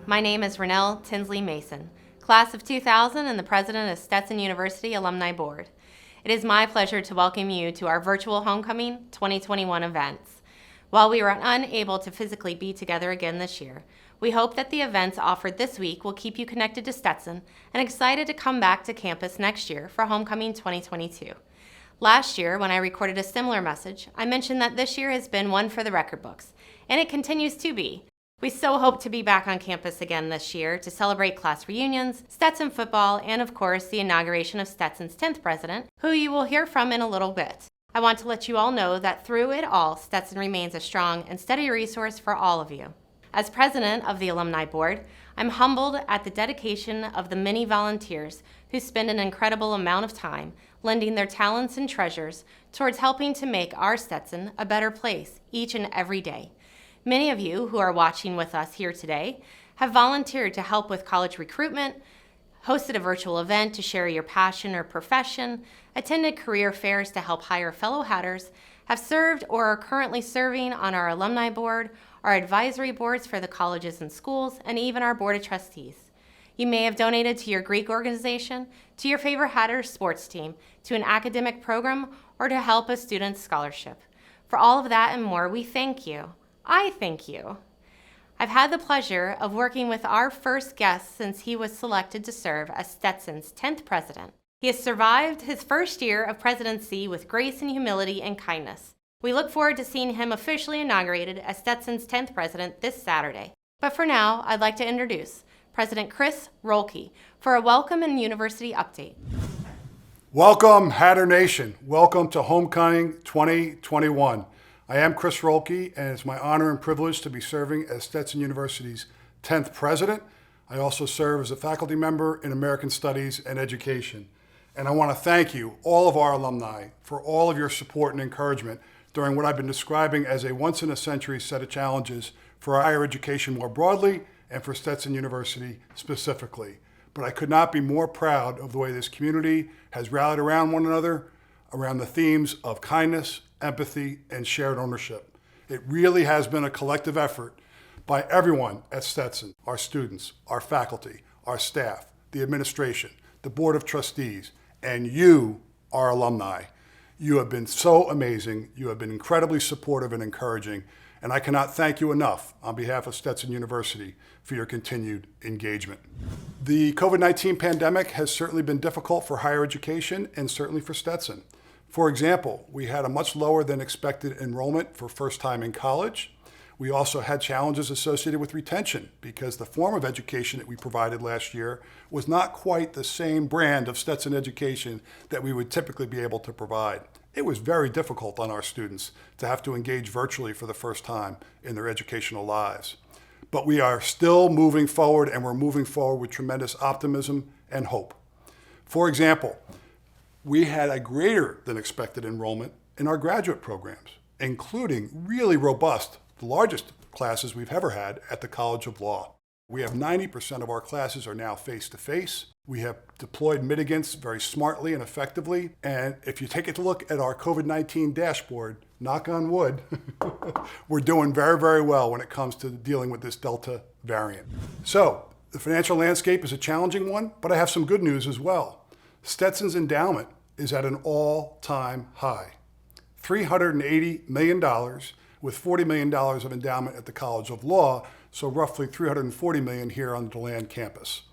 My name is Ranell Tinsley Mason, class of 2000 and the president of Stetson University Alumni Board. It is my pleasure to welcome you to our virtual Homecoming 2021 events. While we were unable to physically be together again this year, we hope that the events offered this week will keep you connected to Stetson and excited to come back to campus next year for Homecoming 2022. Last year, when I recorded a similar message, I mentioned that this year has been one for the record books, and it continues to be. We so hope to be back on campus again this year to celebrate class reunions, Stetson football, and of course the inauguration of Stetson's 10th president, who you will hear from in a little bit. I want to let you all know that through it all, Stetson remains a strong and steady resource for all of you. As president of the Alumni Board, I'm humbled at the dedication of the many volunteers who spend an incredible amount of time lending their talents and treasures towards helping to make our Stetson a better place each and every day. Many of you who are watching with us here today have volunteered to help with college recruitment, hosted a virtual event to share your passion or profession, attended career fairs to help hire fellow Hatters, have served or are currently serving on our alumni board, our advisory boards for the colleges and schools, and even our board of trustees. You may have donated to your Greek organization, to your favorite Hatters sports team, to an academic program, or to help a student's scholarship. For all of that and more, we thank you. I thank you. I've had the pleasure of working with our first guest since he was selected to serve as Stetson's 10th president. He has survived his first year of presidency with grace and humility and kindness. We look forward to seeing him officially inaugurated as Stetson's 10th president this Saturday. But for now, I'd like to introduce President Chris Roellke for a welcome and university update. Welcome, Hatter Nation. Welcome to Homecoming 2021. I am Chris Roellke, and it's my honor and privilege to be serving as Stetson University's 10th president. I also serve as a faculty member in American Studies and Education. And I want to thank you, all of our alumni, for all of your support and encouragement during what I've been describing as a once-in-a-century set of challenges for higher education more broadly and for Stetson University specifically. But I could not be more proud of the way this community has rallied around one another, around the themes of kindness, empathy, and shared ownership. It really has been a collective effort by everyone at Stetson, our students, our faculty, our staff, the administration, the Board of Trustees, and you, our alumni. You have been so amazing. You have been incredibly supportive and encouraging, and I cannot thank you enough on behalf of Stetson University for your continued engagement. The COVID-19 pandemic has certainly been difficult for higher education and certainly for Stetson. For example, we had a much lower than expected enrollment for first time in college. We also had challenges associated with retention because the form of education that we provided last year was not quite the same brand of Stetson education that we would typically be able to provide. It was very difficult on our students to have to engage virtually for the first time in their educational lives. But we are still moving forward, and we're moving forward with tremendous optimism and hope. For example, we had a greater than expected enrollment in our graduate programs, including really robust, the largest classes we've ever had at the College of Law. We have 90% of our classes are now face-to-face. We have deployed mitigants very smartly and effectively. And if you take a look at our COVID-19 dashboard, knock on wood, we're doing very, very well when it comes to dealing with this Delta variant. So the financial landscape is a challenging one, but I have some good news as well. Stetson's endowment is at an all-time high, $380 million, with $40 million of endowment at the College of Law, so roughly $340 million here on the DeLand campus.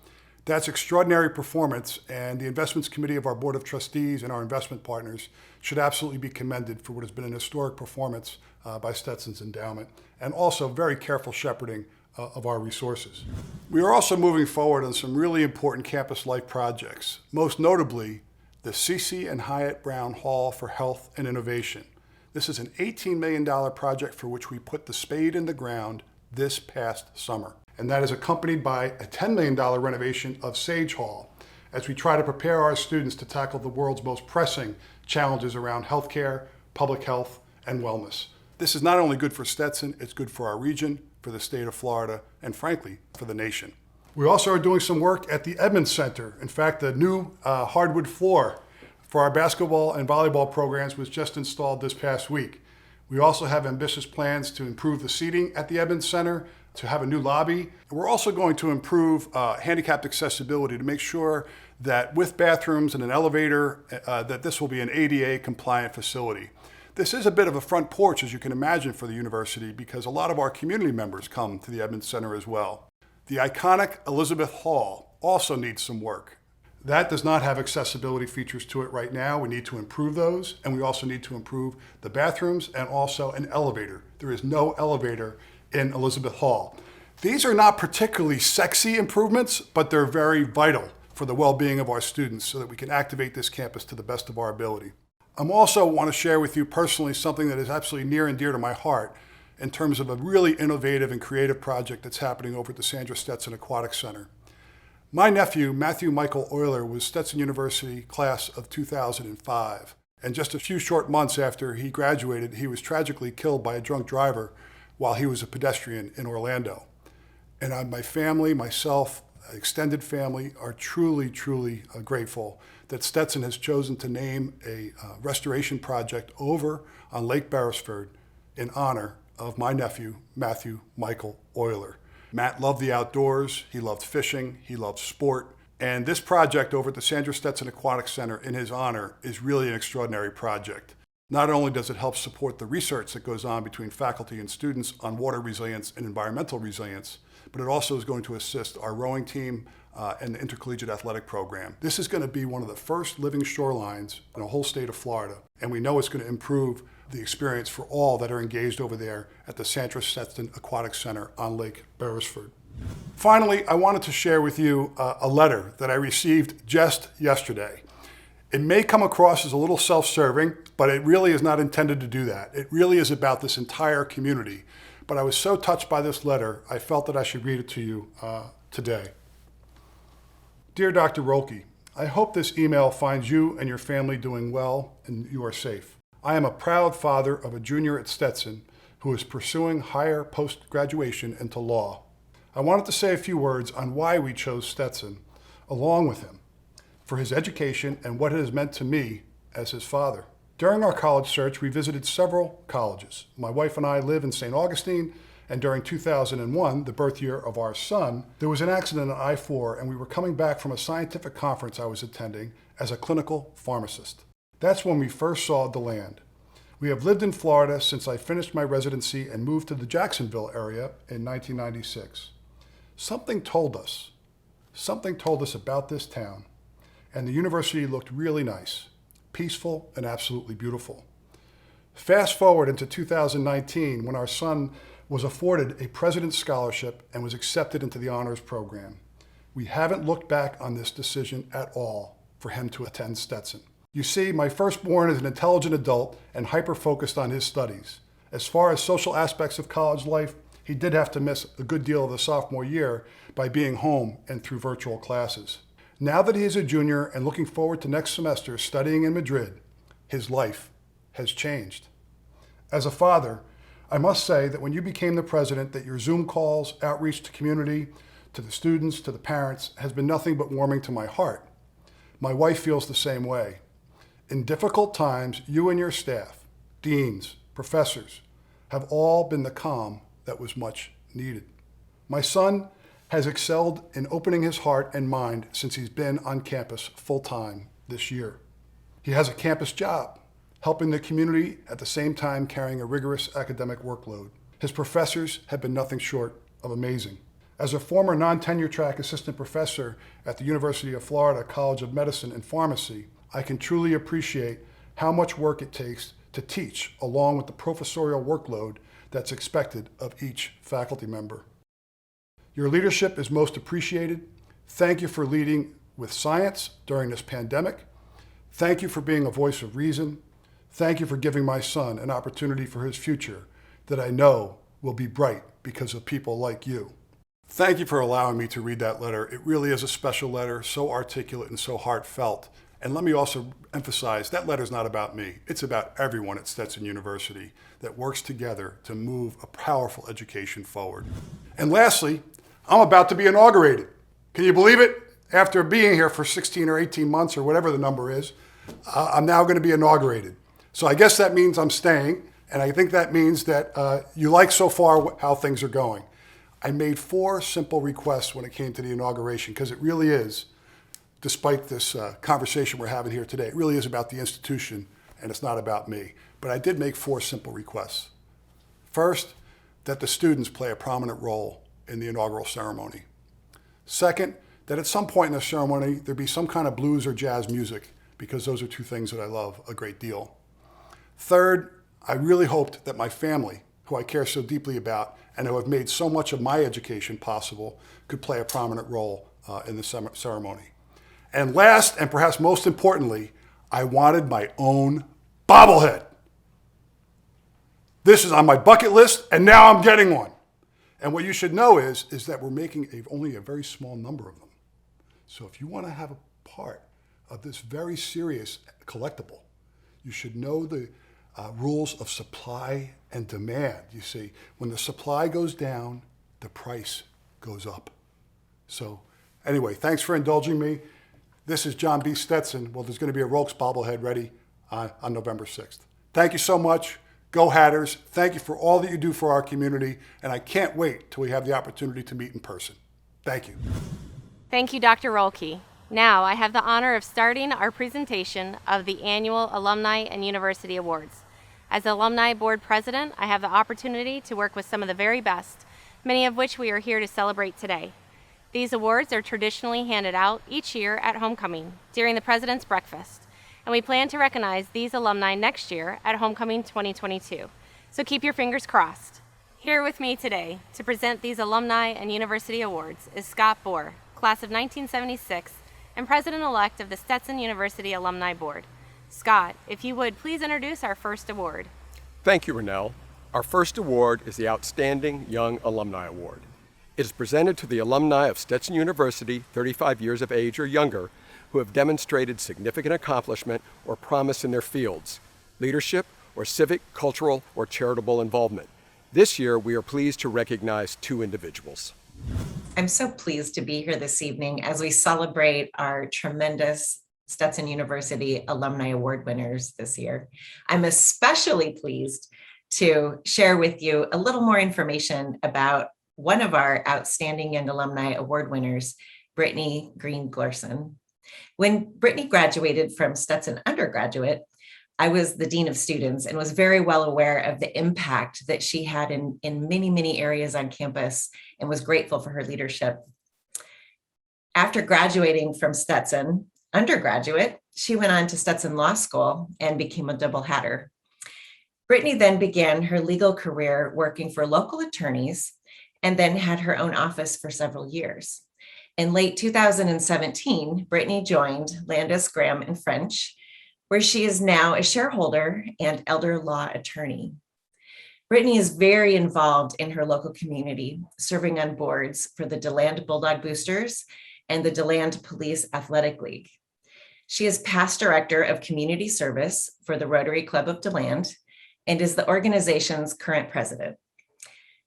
That's extraordinary performance, and the Investments Committee of our Board of Trustees and our investment partners should absolutely be commended for what has been an historic performance by Stetson's endowment, and also very careful shepherding of our resources. We are also moving forward on some really important campus life projects, most notably the C.C. and Hyatt Brown Hall for Health and Innovation. This is an $18 million project for which we put the spade in the ground this past summer. And that is accompanied by a $10 million renovation of Sage Hall as we try to prepare our students to tackle the world's most pressing challenges around healthcare, public health, and wellness. This is not only good for Stetson, it's good for our region, for the state of Florida, and frankly, for the nation. We also are doing some work at the Edmonds Center. In fact, the new hardwood floor for our basketball and volleyball programs was just installed this past week. We also have ambitious plans to improve the seating at the Edmonds Center to have a new lobby. We're also going to improve handicapped accessibility to make sure that with bathrooms and an elevator, that this will be an ADA compliant facility. This is a bit of a front porch, as you can imagine, for the university because a lot of our community members come to the Edmonds Center as well. The iconic Elizabeth Hall also needs some work. That does not have accessibility features to it right now. We need to improve those, and we also need to improve the bathrooms and also an elevator. There is no elevator in Elizabeth Hall. These are not particularly sexy improvements, but they're very vital for the well-being of our students so that we can activate this campus to the best of our ability. I also want to share with you personally something that is absolutely near and dear to my heart in terms of a really innovative and creative project that's happening over at the Sandra Stetson Aquatic Center. My nephew, Matthew Michael Euler, was Stetson University class of 2005. And just a few short months after he graduated, he was tragically killed by a drunk driver while he was a pedestrian in Orlando. And my family, myself, extended family are truly, truly grateful that Stetson has chosen to name a restoration project over on Lake Beresford in honor of my nephew, Matthew Michael Euler. Matt loved the outdoors, he loved fishing, he loved sport, and this project over at the Sandra Stetson Aquatic Center in his honor is really an extraordinary project. Not only does it help support the research that goes on between faculty and students on water resilience and environmental resilience, but it also is going to assist our rowing team and the intercollegiate athletic program. This is going to be one of the first living shorelines in the whole state of Florida, and we know it's going to improve the experience for all that are engaged over there at the Sandra Stetson Aquatic Center on Lake Beresford. Finally, I wanted to share with you a letter that I received just yesterday. It may come across as a little self-serving, but it really is not intended to do that. It really is about this entire community. But I was so touched by this letter, I felt that I should read it to you today. Dear Dr. Roellke, I hope this email finds you and your family doing well and you are safe. I am a proud father of a junior at Stetson who is pursuing higher post-graduation into law. I wanted to say a few words on why we chose Stetson, along with him, for his education and what it has meant to me as his father. During our college search, we visited several colleges. My wife and I live in St. Augustine, and during 2001, the birth year of our son, there was an accident on I-4, and we were coming back from a scientific conference I was attending as a clinical pharmacist. That's when we first saw the land. We have lived in Florida since I finished my residency and moved to the Jacksonville area in 1996. Something told us about this town, and the university looked really nice, peaceful, and absolutely beautiful. Fast forward into 2019 when our son was afforded a President's Scholarship and was accepted into the honors program. We haven't looked back on this decision at all for him to attend Stetson. You see, my firstborn is an intelligent adult and hyper-focused on his studies. As far as social aspects of college life, he did have to miss a good deal of the sophomore year by being home and through virtual classes. Now that he is a junior and looking forward to next semester studying in Madrid, his life has changed. As a father, I must say that when you became the president, that your Zoom calls, outreach to community, to the students, to the parents, has been nothing but warming to my heart. My wife feels the same way. In difficult times, you and your staff, deans, professors, have all been the calm that was much needed. My son has excelled in opening his heart and mind since he's been on campus full-time this year. He has a campus job, helping the community at the same time carrying a rigorous academic workload. His professors have been nothing short of amazing. As a former non-tenure track assistant professor at the University of Florida College of Medicine and Pharmacy, I can truly appreciate how much work it takes to teach, along with the professorial workload that's expected of each faculty member. Your leadership is most appreciated. Thank you for leading with science during this pandemic. Thank you for being a voice of reason. Thank you for giving my son an opportunity for his future that I know will be bright because of people like you. Thank you for allowing me to read that letter. It really is a special letter, so articulate and so heartfelt. And let me also emphasize, that letter's not about me. It's about everyone at Stetson University that works together to move a powerful education forward. And lastly, I'm about to be inaugurated. Can you believe it? After being here for 16 or 18 months or whatever the number is, I'm now going to be inaugurated. So I guess that means I'm staying, and I think that means that you like so far how things are going. I made 4 simple requests when it came to the inauguration, because it really is, despite this conversation we're having here today, it really is about the institution and it's not about me. But I did make 4 simple requests. First, that the students play a prominent role in the inaugural ceremony. Second, that at some point in the ceremony, there be some kind of blues or jazz music, because those are 2 things that I love a great deal. Third, I really hoped that my family, who I care so deeply about and who have made so much of my education possible, could play a prominent role in the ceremony. And last, and perhaps most importantly, I wanted my own bobblehead. This is on my bucket list, and now I'm getting one. And what you should know is that we're making only a very small number of them. So if you want to have a part of this very serious collectible, you should know the rules of supply and demand. You see, when the supply goes down, the price goes up. So anyway, thanks for indulging me. This is John B. Stetson. Well, there's going to be a Roelke's bobblehead ready on November 6th. Thank you so much. Go Hatters. Thank you for all that you do for our community, and I can't wait till we have the opportunity to meet in person. Thank you. Thank you, Dr. Roellke. Now I have the honor of starting our presentation of the annual Alumni and University Awards. As Alumni Board President, I have the opportunity to work with some of the very best, many of which we are here to celebrate today. These awards are traditionally handed out each year at homecoming during the President's Breakfast, and we plan to recognize these alumni next year at Homecoming 2022. So keep your fingers crossed. Here with me today to present these Alumni and University Awards is Scott Boore, class of 1976, and President-elect of the Stetson University Alumni Board. Scott, if you would please introduce our first award. Thank you, Ranell. Our first award is the Outstanding Young Alumni Award. It is presented to the alumni of Stetson University, 35 years of age or younger, who have demonstrated significant accomplishment or promise in their fields, leadership, or civic, cultural, or charitable involvement. This year, we are pleased to recognize 2 individuals. I'm so pleased to be here this evening as we celebrate our tremendous Stetson University Alumni Award winners this year. I'm especially pleased to share with you a little more information about one of our Outstanding Young Alumni Award winners, Brittany Green-Glorson. When Brittany graduated from Stetson undergraduate, I was the Dean of Students and was very well aware of the impact that she had in many, many areas on campus and was grateful for her leadership. After graduating from Stetson undergraduate, she went on to Stetson Law School and became a double hatter. Brittany then began her legal career working for local attorneys and then had her own office for several years. In late 2017, Brittany joined Landis, Graham & French, where she is now a shareholder and elder law attorney. Brittany is very involved in her local community, serving on boards for the DeLand Bulldog Boosters and the DeLand Police Athletic League. She is past director of community service for the Rotary Club of DeLand and is the organization's current president.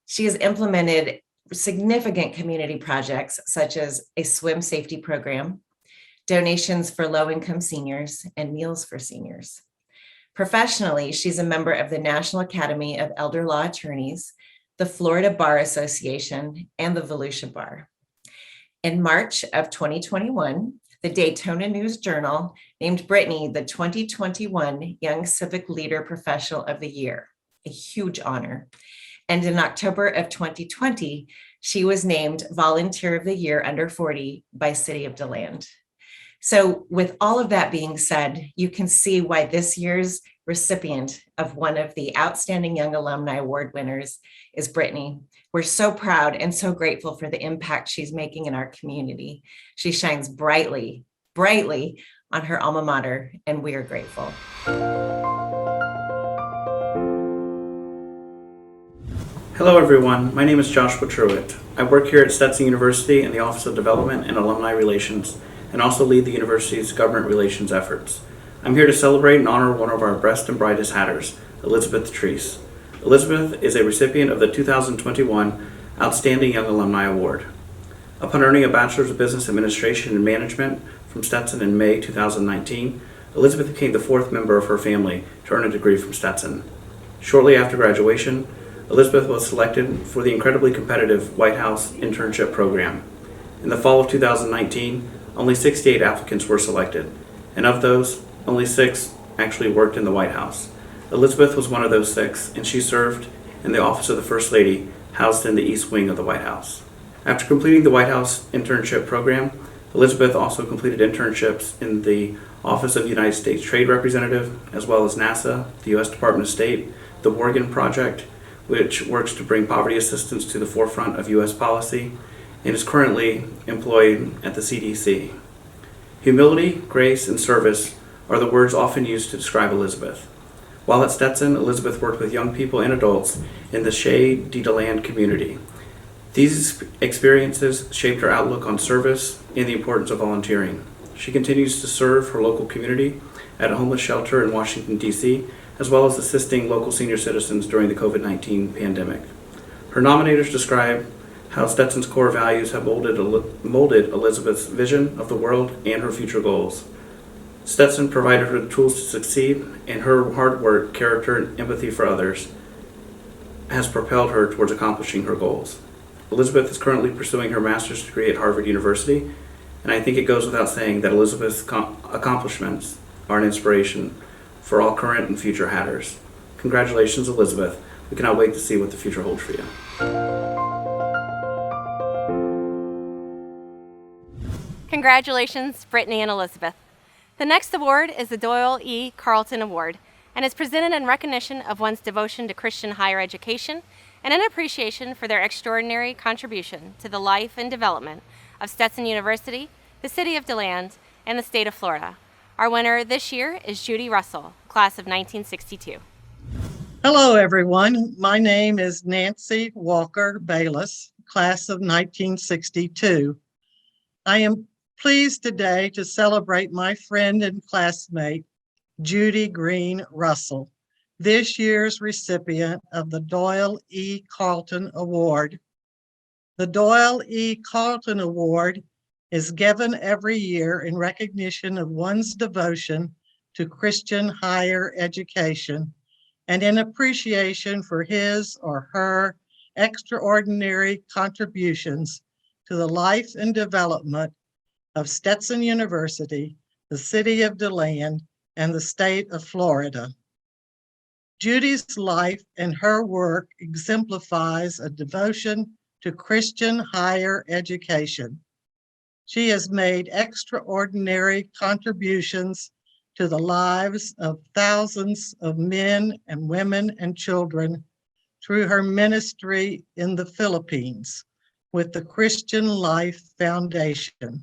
She has implemented significant community projects such as a swim safety program, donations for low-income seniors, and meals for seniors. Professionally, she's a member of the National Academy of Elder Law Attorneys, the Florida Bar Association, and the Volusia Bar. In March of 2021, the Daytona News Journal named Brittany the 2021 Young Civic Leader Professional of the Year, a huge honor. And in October of 2020, she was named Volunteer of the Year under 40 by City of DeLand. So with all of that being said, you can see why this year's recipient of one of the Outstanding Young Alumni Award winners is Brittany. We're so proud and so grateful for the impact she's making in our community. She shines brightly, brightly on her alma mater, and we are grateful. Hello everyone, my name is Joshua Truitt. I work here at Stetson University in the Office of Development and Alumni Relations, and also lead the university's government relations efforts. I'm here to celebrate and honor one of our best and brightest hatters, Elizabeth TRIECE. Elizabeth is a recipient of the 2021 Outstanding Young Alumni Award. Upon earning a Bachelor's of Business Administration and Management from Stetson in May 2019, Elizabeth became the 4th member of her family to earn a degree from Stetson. Shortly after graduation, Elizabeth was selected for the incredibly competitive White House internship program. In the fall of 2019, only 68 applicants were selected, and of those, only 6 actually worked in the White House. Elizabeth was one of those 6, and she served in the office of the First Lady, housed in the East Wing of the White House. After completing the White House internship program, Elizabeth also completed internships in the Office of United States Trade Representative, as well as NASA, the U.S. Department of State, the Oregon Project, which works to bring poverty assistance to the forefront of U.S. policy, and is currently employed at the CDC. Humility, grace, and service are the words often used to describe Elizabeth. While at Stetson, Elizabeth worked with young people and adults in the Chez de Deland community. These experiences shaped her outlook on service and the importance of volunteering. She continues to serve her local community at a homeless shelter in Washington, D.C., as well as assisting local senior citizens during the COVID-19 pandemic. Her nominators describe how Stetson's core values have molded Elizabeth's vision of the world and her future goals. Stetson provided her the tools to succeed, and her hard work, character, and empathy for others has propelled her towards accomplishing her goals. Elizabeth is currently pursuing her master's degree at Harvard University, and I think it goes without saying that Elizabeth's accomplishments are an inspiration for all current and future Hatters. Congratulations, Elizabeth. We cannot wait to see what the future holds for you. Congratulations, Brittany and Elizabeth. The next award is the Doyle E. Carlton Award and is presented in recognition of one's devotion to Christian higher education and in appreciation for their extraordinary contribution to the life and development of Stetson University, the City of DeLand, and the state of Florida. Our winner this year is Judy Russell, class of 1962. Hello, everyone. My name is Nancy Walker BAYLESS, class of 1962. I am pleased today to celebrate my friend and classmate, Judy Green Russell, this year's recipient of the Doyle E. Carlton Award. The Doyle E. Carlton Award is given every year in recognition of one's devotion to Christian higher education and in appreciation for his or her extraordinary contributions to the life and development of Stetson University, the City of DeLand, and the state of Florida. Judy's life and her work exemplifies a devotion to Christian higher education. She has made extraordinary contributions to the lives of thousands of men and women and children through her ministry in the Philippines with the Christian Life Foundation.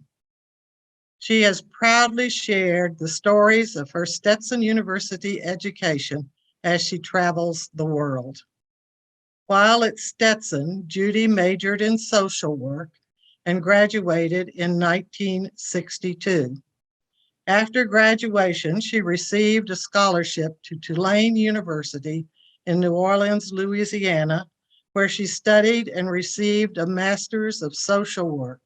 She has proudly shared the stories of her Stetson University education as she travels the world. While at Stetson, Judy majored in social work and graduated in 1962. After graduation, she received a scholarship to Tulane University in New Orleans, Louisiana, where she studied and received a Master's of Social Work.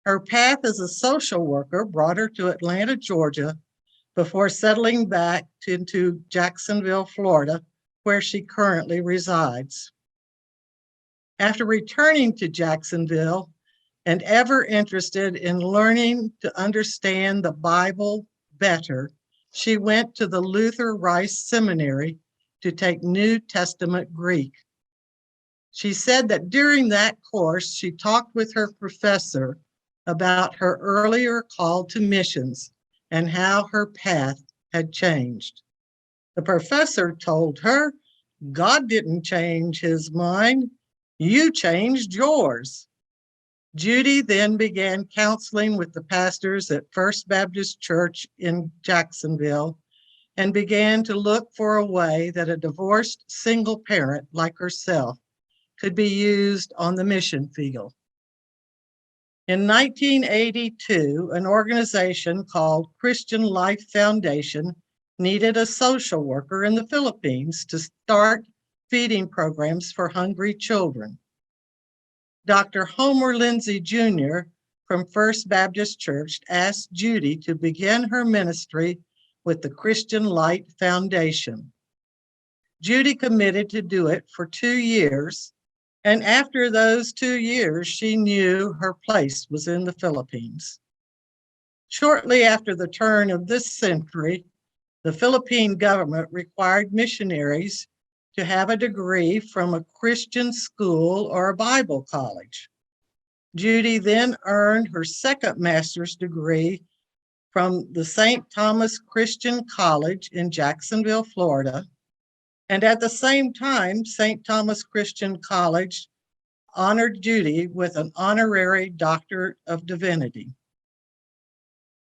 Her path as a social worker brought her to Atlanta, Georgia, before settling back into Jacksonville, Florida, where she currently resides. After returning to Jacksonville and ever interested in learning to understand the Bible better, she went to the Luther Rice Seminary to take New Testament Greek. She said that during that course, she talked with her professor about her earlier call to missions and how her path had changed. The professor told her, "God didn't change his mind, you changed yours." Judy then began counseling with the pastors at First Baptist Church in Jacksonville and began to look for a way that a divorced single parent like herself could be used on the mission field. In 1982, an organization called Christian Life Foundation needed a social worker in the Philippines to start feeding programs for hungry children. Dr. Homer Lindsay Jr. from First Baptist Church asked Judy to begin her ministry with the Christian Light Foundation. Judy committed to do it for 2 years, and after those 2 years, she knew her place was in the Philippines. Shortly after the turn of this century, the Philippine government required missionaries to have a degree from a Christian school or a Bible college. Judy then earned her second master's degree from the St. Thomas Christian College in Jacksonville, Florida. And at the same time, St. Thomas Christian College honored Judy with an honorary Doctorate of Divinity.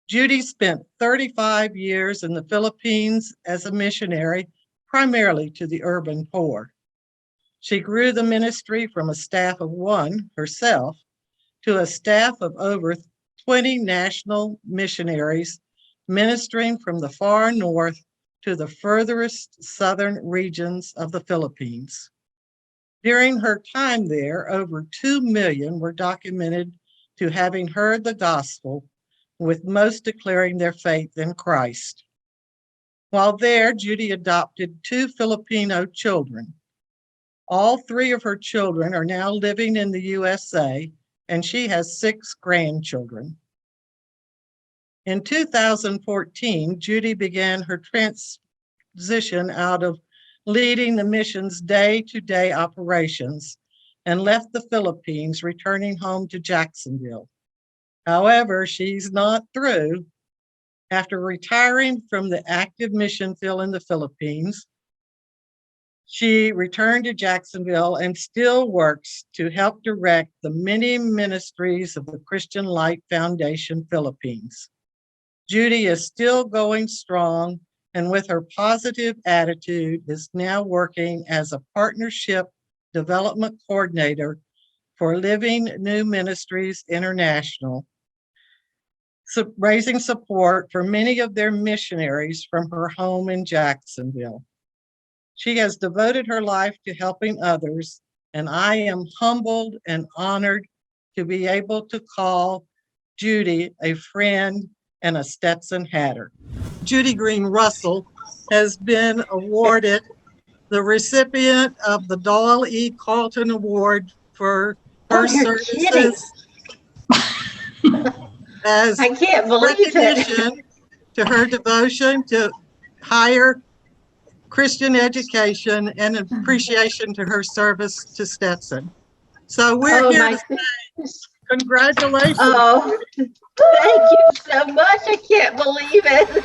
Judy spent 35 years in the Philippines as a missionary, primarily to the urban poor. She grew the ministry from a staff of 1 herself to a staff of over 20 national missionaries ministering from the far north to the furthest southern regions of the Philippines. During her time there, over 2 million were documented to having heard the gospel, with most declaring their faith in Christ. While there, Judy adopted 2 Filipino children. All 3 of her children are now living in the USA, and she has 6 grandchildren. In 2014, Judy began her transition out of leading the mission's day-to-day operations and left the Philippines, returning home to Jacksonville. However, she's not through. After retiring from the active mission field in the Philippines, she returned to Jacksonville and still works to help direct the many ministries of the Christian Light Foundation Philippines. Judy is still going strong, and with her positive attitude is now working as a partnership development coordinator for Living New Ministries International, raising support for many of their missionaries from her home in Jacksonville. She has devoted her life to helping others, and I am humbled and honored to be able to call Judy a friend and a Stetson hatter. Judy Green Russell has been awarded the recipient of the Doyle E. Carlton Award for her services as I can't believe it. recognition to her devotion to higher Christian education and appreciation to her service to Stetson. So we're here to say congratulations. Oh, thank you so much. I can't believe it.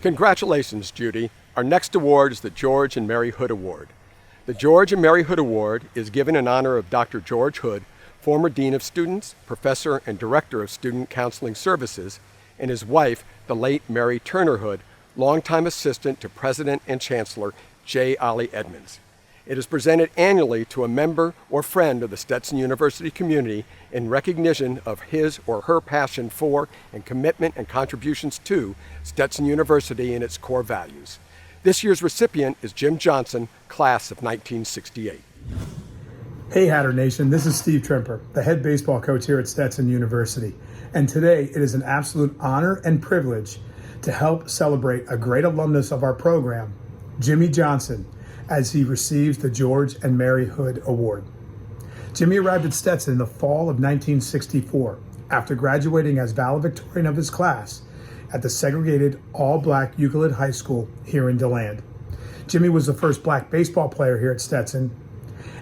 Congratulations, Judy. Our next award is the George and Mary Hood Award. The George and Mary Hood Award is given in honor of Dr. George Hood, former Dean of Students, Professor and Director of Student Counseling Services, and his wife, the late Mary Turner Hood, longtime assistant to President and Chancellor J. Ollie Edmonds. It is presented annually to a member or friend of the Stetson University community in recognition of his or her passion for and commitment and contributions to Stetson University and its core values. This year's recipient is Jim Johnson, class of 1968. Hey Hatter Nation, this is Steve Trimper, the head baseball coach here at Stetson University. And today it is an absolute honor and privilege to help celebrate a great alumnus of our program, Jimmy Johnson, as he receives the George and Mary Hood Award. Jimmy arrived at Stetson in the fall of 1964 after graduating as valedictorian of his class at the segregated all-black Euclid High School here in DeLand. Jimmy was the first black baseball player here at Stetson,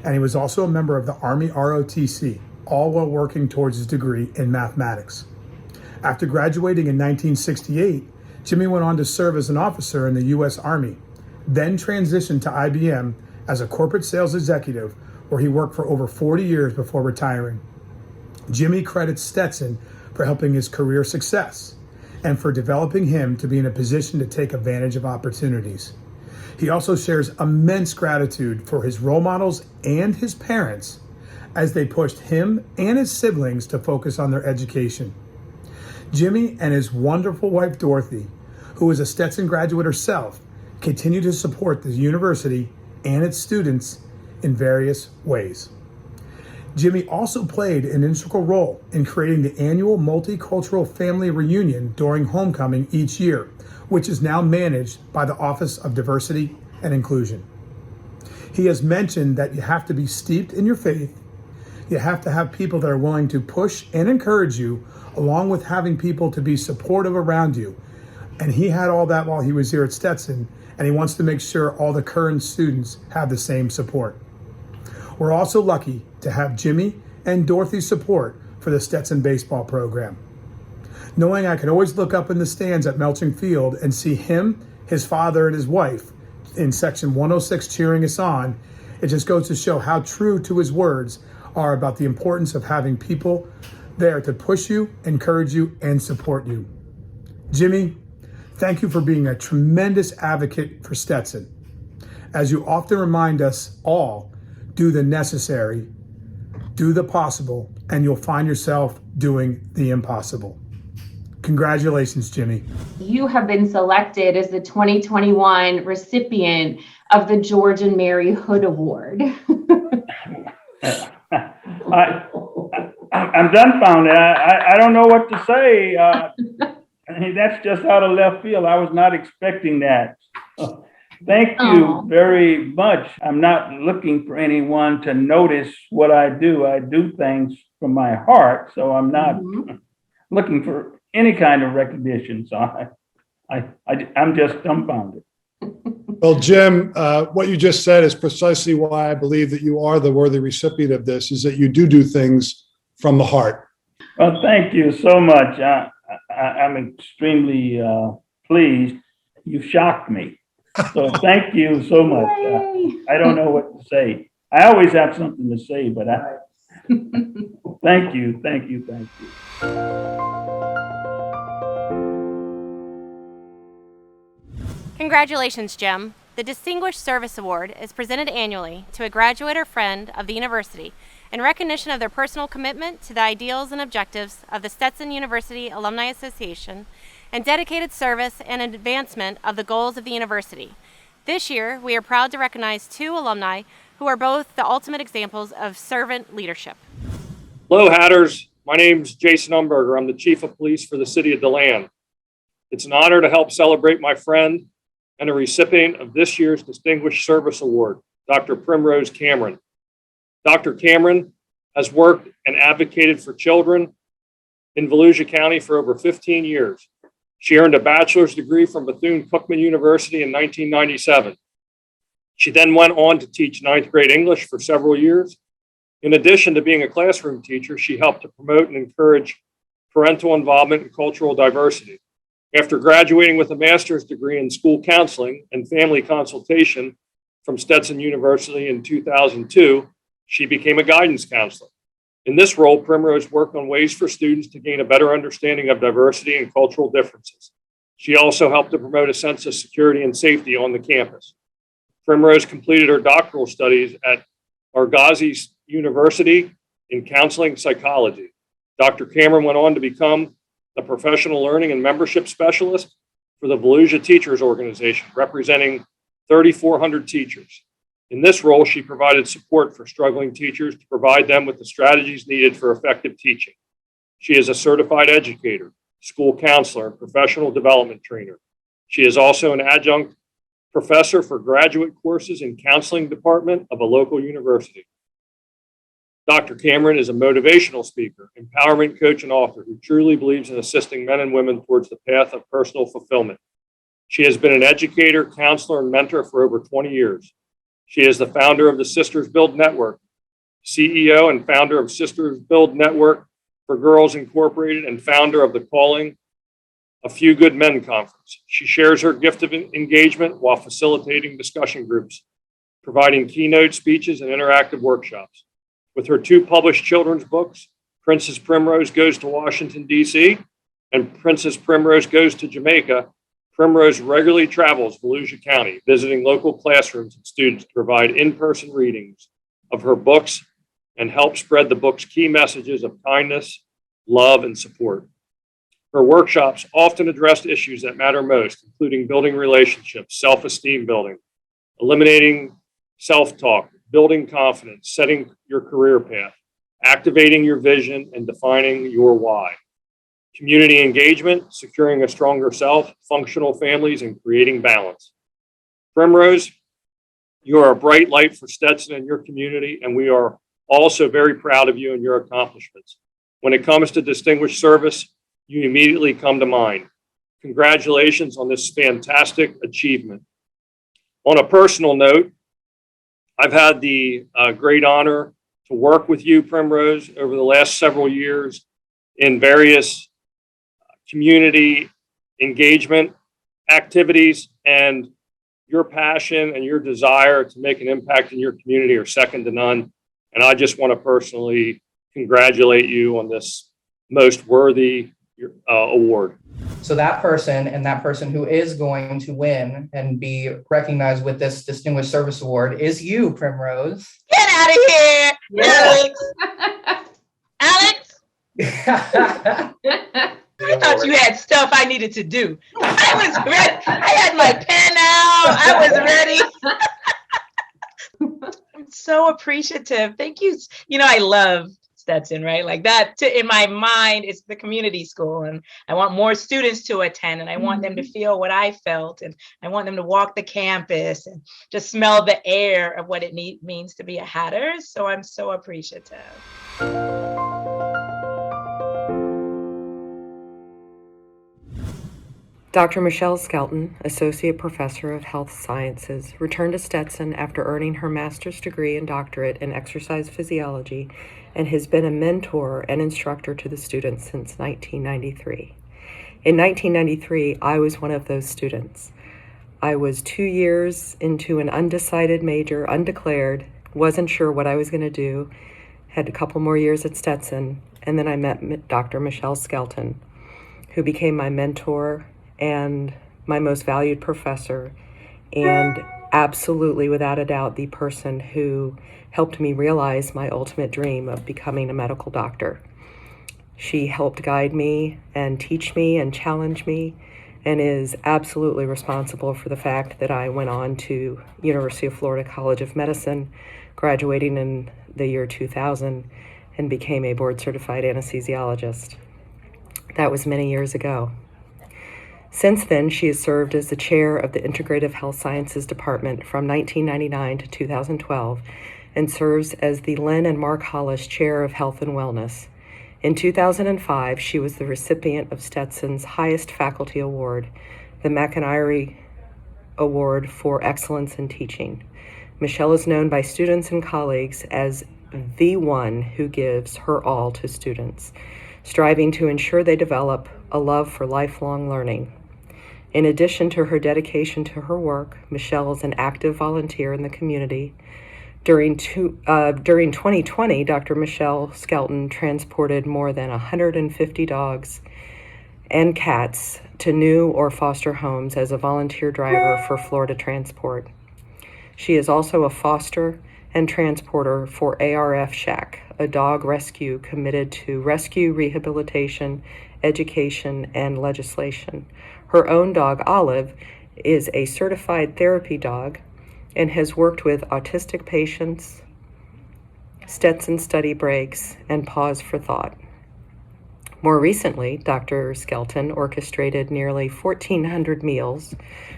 and he was also a member of the Army ROTC, all while working towards his degree in mathematics. After graduating in 1968, Jimmy went on to serve as an officer in the U.S. Army, then transitioned to IBM as a corporate sales executive, where he worked for over 40 years before retiring. Jimmy credits Stetson for helping his career success and for developing him to be in a position to take advantage of opportunities. He also shares immense gratitude for his role models and his parents as they pushed him and his siblings to focus on their education. Jimmy and his wonderful wife, Dorothy, who is a Stetson graduate herself, continue to support the university and its students in various ways. Jimmy also played an integral role in creating the annual multicultural family reunion during homecoming each year, which is now managed by the Office of Diversity and Inclusion. He has mentioned that you have to be steeped in your faith. You have to have people that are willing to push and encourage you, along with having people to be supportive around you. And he had all that while he was here at Stetson, and he wants to make sure all the current students have the same support. We're also lucky to have Jimmy and Dorothy's support for the Stetson baseball program. Knowing I could always look up in the stands at Melching Field and see him, his father, and his wife in section 106 cheering us on, it just goes to show how true to his words are about the importance of having people there to push you, encourage you, and support you. Jimmy, thank you for being a tremendous advocate for Stetson. As you often remind us all, do the necessary, do the possible, and you'll find yourself doing the impossible. Congratulations, Jimmy. You have been selected as the 2021 recipient of the George and Mary Hood Award. I'm dumbfounded. I don't know what to say. That's just out of left field. I was not expecting that. Thank you very much. I'm not looking for anyone to notice what I do. I do things from my heart, so I'm not looking for any kind of recognition. So I'm just dumbfounded. Well, Jim, what you just said is precisely why I believe that you are the worthy recipient of this, is that you do things from the heart. Well, thank you so much. I'm extremely pleased. You shocked me. So thank you so much. I don't know what to say. I always have something to say, but thank you. Congratulations, Jim. The Distinguished Service Award is presented annually to a graduate or friend of the university in recognition of their personal commitment to the ideals and objectives of the Stetson University Alumni Association and dedicated service and advancement of the goals of the university. This year, we are proud to recognize 2 alumni who are both the ultimate examples of servant leadership. Hello, Hatters. My name's Jason Unberger. I'm the Chief of Police for the City of DeLand. It's an honor to help celebrate my friend and a recipient of this year's Distinguished Service Award, Dr. Primrose Cameron. Dr. Cameron has worked and advocated for children in Volusia County for over 15 years. She earned a bachelor's degree from Bethune-Cookman University in 1997. She then went on to teach 9th grade English for several years. In addition to being a classroom teacher, she helped to promote and encourage parental involvement and cultural diversity. After graduating with a master's degree in school counseling and family consultation from Stetson University in 2002, she became a guidance counselor. In this role, Primrose worked on ways for students to gain a better understanding of diversity and cultural differences. She also helped to promote a sense of security and safety on the campus. Primrose completed her doctoral studies at Argosy University in counseling psychology. Dr. Cameron went on to become the professional learning and membership specialist for the Volusia Teachers Organization, representing 3,400 teachers. In this role, she provided support for struggling teachers to provide them with the strategies needed for effective teaching. She is a certified educator, school counselor, and professional development trainer. She is also an adjunct professor for graduate courses in counseling department of a local university. Dr. Cameron is a motivational speaker, empowerment coach, and author who truly believes in assisting men and women towards the path of personal fulfillment. She has been an educator, counselor, and mentor for over 20 years. She is the founder of the Sisters Build Network, CEO and founder of Sisters Build Network for Girls Incorporated, and founder of the Calling a Few Good Men conference. She shares her gift of engagement while facilitating discussion groups, providing keynote speeches and interactive workshops. With her 2 published children's books, Princess Primrose Goes to Washington, D.C., and Princess Primrose Goes to Jamaica, Primrose regularly travels Volusia County, visiting local classrooms and students to provide in-person readings of her books and help spread the book's key messages of kindness, love, and support. Her workshops often address issues that matter most, including building relationships, self-esteem building, eliminating self-talk, building confidence, setting your career path, activating your vision, and defining your why. Community engagement, securing a stronger self, functional families, and creating balance. Primrose, you are a bright light for Stetson and your community, and we are also very proud of you and your accomplishments. When it comes to distinguished service, you immediately come to mind. Congratulations on this fantastic achievement. On a personal note, I've had the great honor to work with you, Primrose, over the last several years in various community engagement activities, and your passion and your desire to make an impact in your community are second to none. And I just want to personally congratulate you on this most worthy award. So that person, and that person who is going to win and be recognized with this Distinguished Service Award, is you, Primrose. Get out of here, Alex. Alex, I thought you had stuff I needed to do. I was ready. I had my pen out. I was ready. I'm so appreciative. Thank you. You know, I love Stetson, right? Like that, in my mind, it's the community school, and I want more students to attend, and I want them to feel what I felt, and I want them to walk the campus and just smell the air of what it means to be a Hatter. So I'm so appreciative. Dr. Michele Skelton, Associate Professor of Health Sciences, returned to Stetson after earning her master's degree and doctorate in exercise physiology, and has been a mentor and instructor to the students since 1993. In 1993, I was one of those students. I was 2 years into an undecided major, undeclared, wasn't sure what I was going to do, had a couple more years at Stetson, and then I met Dr. Michele Skelton, who became my mentor and my most valued professor, and absolutely, without a doubt, the person who helped me realize my ultimate dream of becoming a medical doctor. She helped guide me and teach me and challenge me, and is absolutely responsible for the fact that I went on to University of Florida College of Medicine, graduating in the year 2000, and became a board-certified anesthesiologist. That was many years ago. Since then, she has served as the chair of the Integrative Health Sciences Department from 1999 to 2012, and serves as the Lynn and Mark Hollis Chair of Health and Wellness. In 2005, she was the recipient of Stetson's highest faculty award, the McInerney Award for Excellence in Teaching. Michele is known by students and colleagues as the one who gives her all to students, striving to ensure they develop a love for lifelong learning. In addition to her dedication to her work, Michele is an active volunteer in the community. During 2020, Dr. Michele Skelton transported more than 150 dogs and cats to new or foster homes as a volunteer driver for Florida Transport. She is also a foster and transporter for ARF Shack, a dog rescue committed to rescue, rehabilitation, education, and legislation. Her own dog, Olive, is a certified therapy dog and has worked with autistic patients, Stetson study breaks, and pause for thought. More recently, Dr. Skelton orchestrated nearly 1,400 meals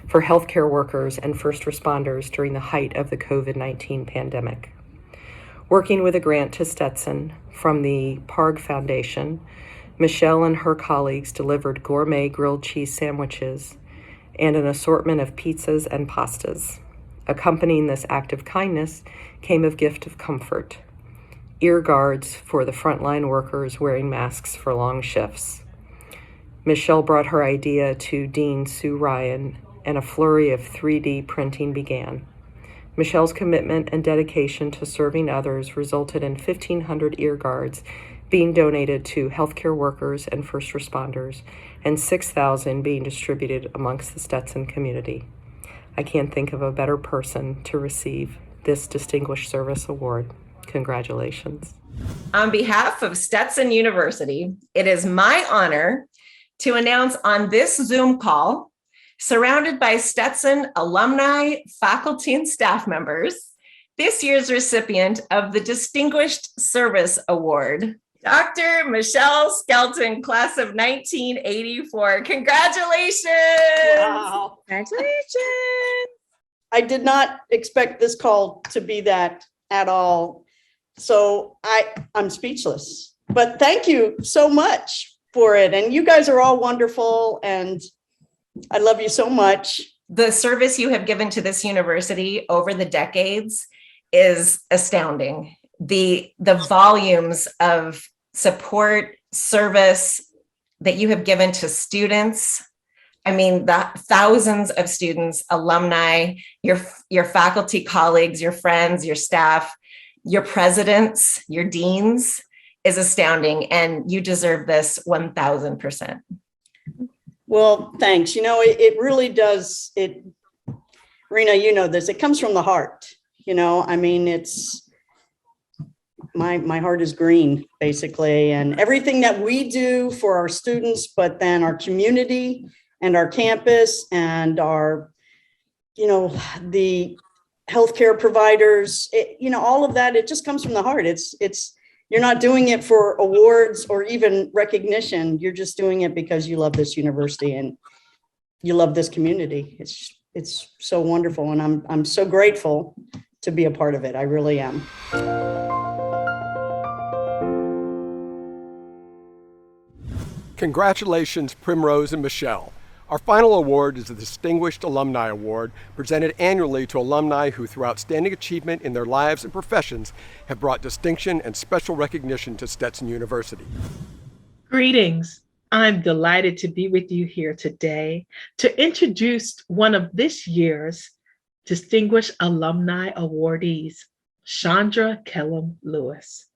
for healthcare workers and first responders during the height of the COVID-19 pandemic. Working with a grant to Stetson from the Parg Foundation, Michele and her colleagues delivered gourmet grilled cheese sandwiches and an assortment of pizzas and pastas. Accompanying this act of kindness came a gift of comfort: ear guards for the frontline workers wearing masks for long shifts. Michele brought her idea to Dean Sue Ryan, and a flurry of 3D printing began. Michelle's commitment and dedication to serving others resulted in 1,500 ear guards being donated to healthcare workers and first responders, and 6,000 being distributed amongst the Stetson community. I can't think of a better person to receive this Distinguished Service Award. Congratulations. On behalf of Stetson University, it is my honor to announce on this Zoom call, surrounded by Stetson alumni, faculty, and staff members, this year's recipient of the Distinguished Service Award, Dr. Michele Skelton, class of 1984. Congratulations! Wow. Congratulations. I did not expect this call to be that at all. So I'm speechless, but thank you so much for it. And you guys are all wonderful and I love you so much. The service you have given to this university over the decades is astounding. The volumes of support, service that you have given to students. I mean, the thousands of students, alumni, your faculty colleagues, your friends, your staff, your presidents, your deans is astounding. And you deserve this 1000%. Well, thanks. You know, it really does. Rena, you know this, it comes from the heart. You know, I mean, it's my heart is green, basically, and everything that we do for our students, but then our community and our campus and our, you know, the healthcare providers, you know, all of that, it just comes from the heart. You're not doing it for awards or even recognition. You're just doing it because you love this university and you love this community. It's so wonderful. And I'm so grateful to be a part of it. I really am. Congratulations, Primrose and Michele. Our final award is the Distinguished Alumni Award, presented annually to alumni who, through outstanding achievement in their lives and professions, have brought distinction and special recognition to Stetson University. Greetings. I'm delighted to be with you here today to introduce one of this year's Distinguished Alumni Awardees, SHAUNDRA KELLAM Lewis.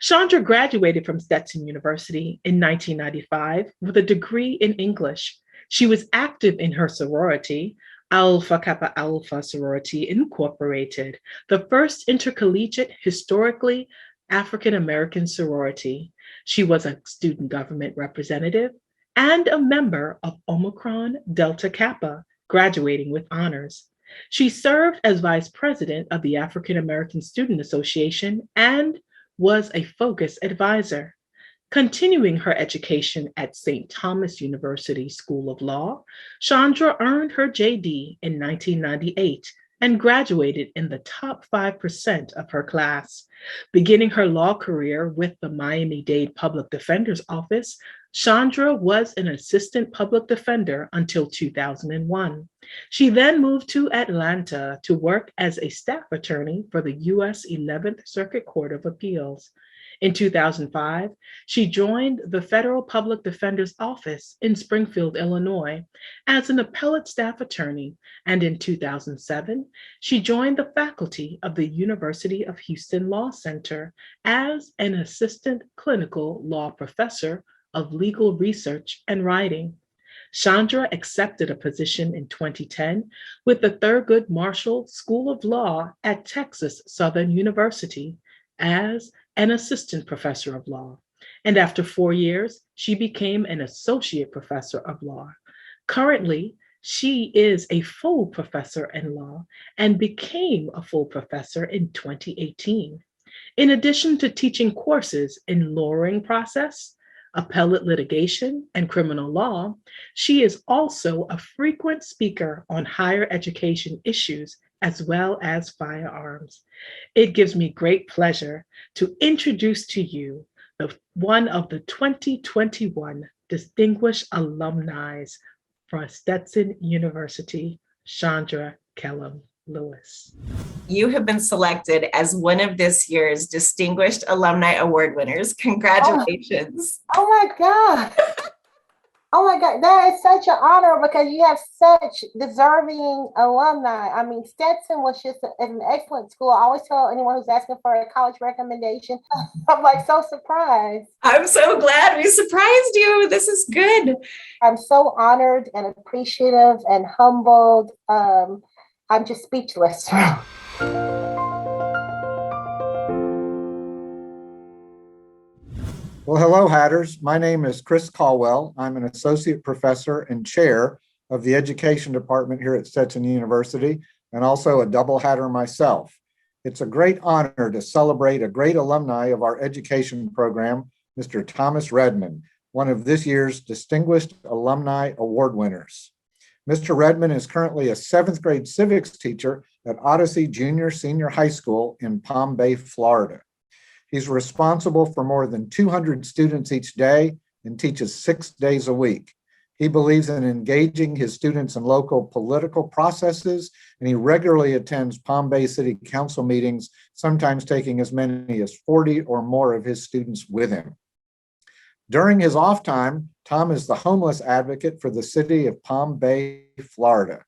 SHAUNDRA graduated from Stetson University in 1995 with a degree in English. She was active in her sorority, Alpha Kappa Alpha Sorority Incorporated, the first intercollegiate historically African-American sorority. She was a student government representative and a member of Omicron Delta Kappa, graduating with honors. She served as vice president of the African-American Student Association and was a focus advisor. Continuing her education at St. Thomas University School of Law, SHAUNDRA earned her JD in 1998 and graduated in the top 5% of her class. Beginning her law career with the Miami-Dade Public Defender's Office, SHAUNDRA was an assistant public defender until 2001. She then moved to Atlanta to work as a staff attorney for the U.S. 11th Circuit Court of Appeals. In 2005, she joined the Federal Public Defender's Office in Springfield, Illinois, as an appellate staff attorney, and in 2007, she joined the faculty of the University of Houston Law Center as an assistant clinical law professor of legal research and writing. SHAUNDRA accepted a position in 2010 with the Thurgood Marshall School of Law at Texas Southern University as an assistant professor of law. And after 4 years, she became an associate professor of law. Currently, she is a full professor in law and became a full professor in 2018. In addition to teaching courses in lawyering process, appellate litigation, and criminal law, she is also a frequent speaker on higher education issues as well as firearms. It gives me great pleasure to introduce to you one of the 2021 Distinguished Alumni from Stetson University, SHAUNDRA KELLAM Lewis. You have been selected as one of this year's Distinguished Alumni Award winners. Congratulations. Oh my God. Oh my God, that is such an honor because you have such deserving alumni. I mean, Stetson was just an excellent school. I always tell anyone who's asking for a college recommendation, I'm like so surprised. I'm so glad we surprised you. This is good. I'm so honored and appreciative and humbled. I'm just speechless. Well, hello, Hatters. My name is Chris Caldwell. I'm an associate professor and chair of the education department here at Stetson University, and also a double Hatter myself. It's a great honor to celebrate a great alumni of our education program, Mr. Thomas Redmond, one of this year's Distinguished Alumni Award winners. Mr. Redmond is currently a 7th grade civics teacher at Odyssey Junior Senior High School in Palm Bay, Florida. He's responsible for more than 200 students each day and teaches 6 days a week. He believes in engaging his students in local political processes, and he regularly attends Palm Bay City Council meetings, sometimes taking as many as 40 or more of his students with him. During his off time, Tom is the homeless advocate for the city of Palm Bay, Florida.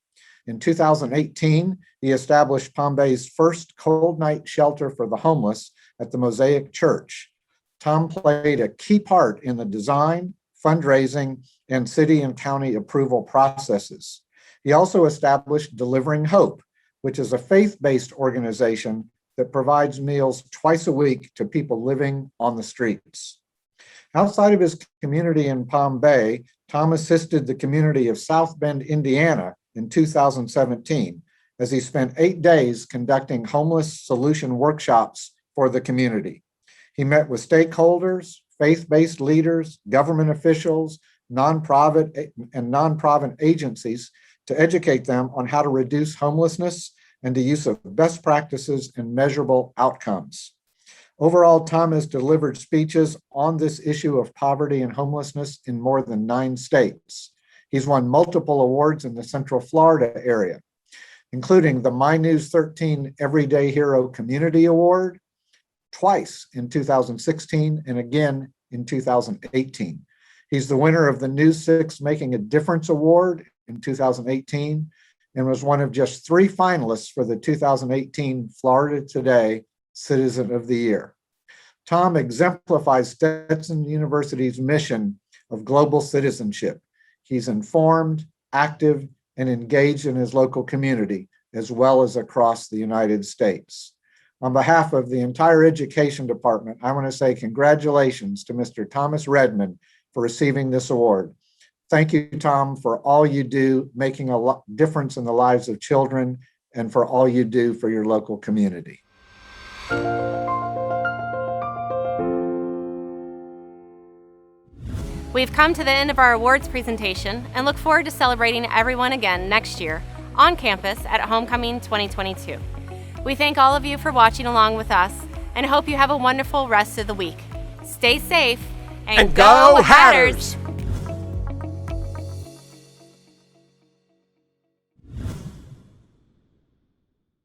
In 2018, he established Palm Bay's first cold night shelter for the homeless at the Mosaic Church. Tom played a key part in the design, fundraising, and city and county approval processes. He also established Delivering Hope, which is a faith-based organization that provides meals twice a week to people living on the streets. Outside of his community in Palm Bay, Tom assisted the community of South Bend, Indiana in 2017, as he spent 8 days conducting homeless solution workshops for the community. He met with stakeholders, faith-based leaders, government officials, nonprofit agencies to educate them on how to reduce homelessness and the use of best practices and measurable outcomes. Overall, Tom has delivered speeches on this issue of poverty and homelessness in more than 9 states. He's won multiple awards in the Central Florida area, including the My News 13 Everyday Hero Community Award, twice in 2016 and again in 2018. He's the winner of the News 6 Making a Difference Award in 2018 and was one of just 3 finalists for the 2018 Florida Today Citizen of the Year. Tom exemplifies Stetson University's mission of global citizenship. He's informed, active, and engaged in his local community, as well as across the United States. On behalf of the entire education department, I want to say congratulations to Mr. Thomas Redmond for receiving this award. Thank you, Tom, for all you do, making a difference in the lives of children, and for all you do for your local community. We've come to the end of our awards presentation and look forward to celebrating everyone again next year on campus at Homecoming 2022. We thank all of you for watching along with us and hope you have a wonderful rest of the week. Stay safe and go Hatters!